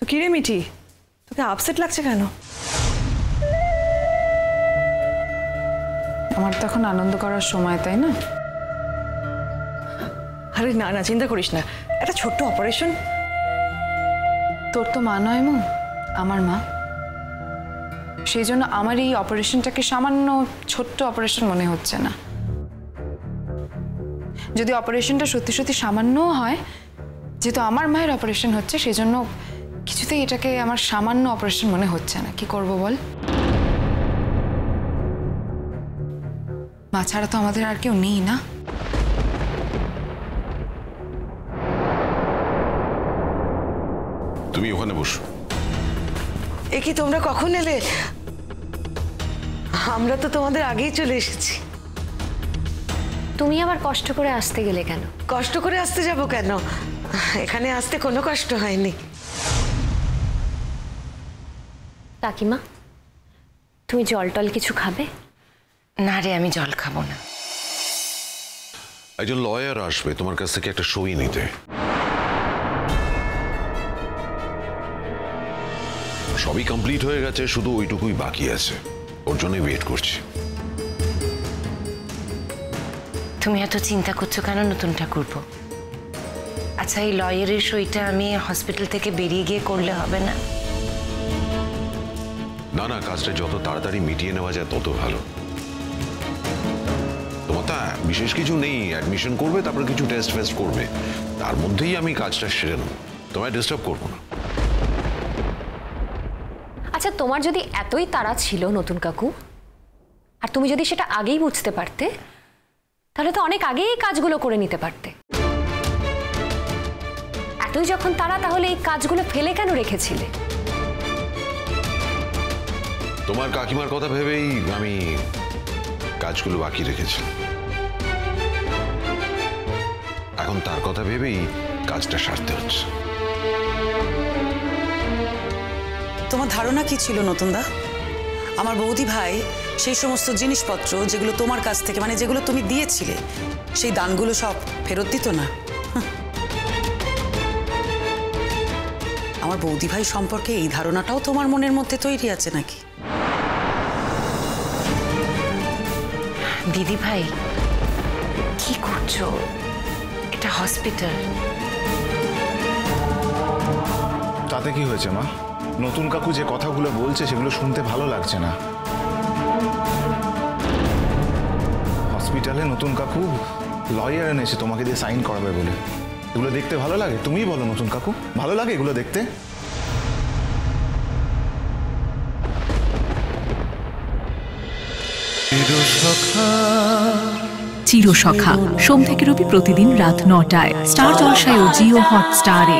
কি রে মিঠি, তোকে আপসেট লাগছে কেন? আমার তো এখন আনন্দ করার সময়, তাই না? আরে না না, চিন্তা করিস না, একটা ছোট্ট অপারেশন। তোর তো মা নয় মা, আমার মা। সেই জন্য আমার এই অপারেশনটাকে সামান্য ছোট্ট অপারেশন মনে হচ্ছে না। যদি অপারেশনটা সত্যি সত্যি সামান্যও হয়, যেহেতু আমার মায়ের অপারেশন হচ্ছে, সেই জন্য কিছুতেই এটাকে আমার সামান্য অপারেশন মনে হচ্ছে না। কি করব বল? মা ছাড়া তো আমাদের আর কেউ নেই না। তুমি ওখানে বসো। এ কি, তোমরা কখন এলে? আমরা তো তোমাদের আগেই চলে এসেছি। তুমি আবার কষ্ট করে আসতে গেলে কেন? কষ্ট করে আসতে যাব কেন? এখানে আসতে কোনো কষ্ট হয়নি। কাকিমা, তুমি জল টল কিছু খাবে? না রে, আমি জল খাবো না। একজন লয়ার আসবে তোমার কাছ থেকে একটা সই নিতে। সবই কমপ্লিট হয়ে গেছে, শুধু ওইটুকুই বাকি আছে, ওর জন্য ওয়েট করছি। তুমি এত চিন্তা করছো কেন নতুন ঠাকুরপো? আচ্ছা, এই লয়ারের সইটা আমি হসপিটাল থেকে বেরিয়ে গিয়ে করলে হবে না? না না, কাজটা যত তাড়াতাড়ি মিটিয়ে নেওয়া যায় তত ভালো। তোমার তা বিশেষ কিছু নেই, অ্যাডমিশন করবে, তারপর কিছু টেস্ট ফেস্ট করবে, তার মধ্যেই আমি কাজটা সেরে নেব, তোমায় ডিস্টার্ব করবো না। আচ্ছা, তোমার যদি এতই তাড়া ছিল নতুন কাকু, আর তুমি যদি সেটা আগেই বুঝতে পারতে, তাহলে তো অনেক আগেই এই কাজগুলো করে নিতে পারতে। এতই যখন তাড়া, তাহলে এই কাজগুলো ফেলে কেন রেখেছিলে? তোমার কাকিমার কথা ভেবেই আমি কাজগুলো বাকি রেখেছি। এখন তার কথা ভেবেই কাজটা সারতে হচ্ছে। তোমার ধারণা কি ছিল নতুনদা? আমার বৌদি ভাই সেই সমস্ত জিনিসপত্র যেগুলো তোমার কাছ থেকে, মানে যেগুলো তুমি দিয়েছিলে, সেই দানগুলো সব ফেরত দিত না? আমার বৌদি ভাই সম্পর্কে এই ধারণাটাও তোমার মনের মধ্যে তৈরি আছে নাকি? দিদি ভাই, কি করছো? এটা হসপিটাল। তাতে কি হয়েছে মা? নতুন কাকু যে কথাগুলো বলছে সেগুলো শুনতে ভালো লাগছে না। হসপিটালে নতুন কাকু লয়ার এনেছে তোমাকে দিয়ে সাইন করাবে বলে। এগুলো দেখতে ভালো লাগে? তুমিই বলো নতুন কাকু, ভালো লাগে এগুলো দেখতে? চিরসখা সোম থেকে রবি প্রতিদিন রাত ৯টায় স্টার জলসায় ও জিও হটস্টারে।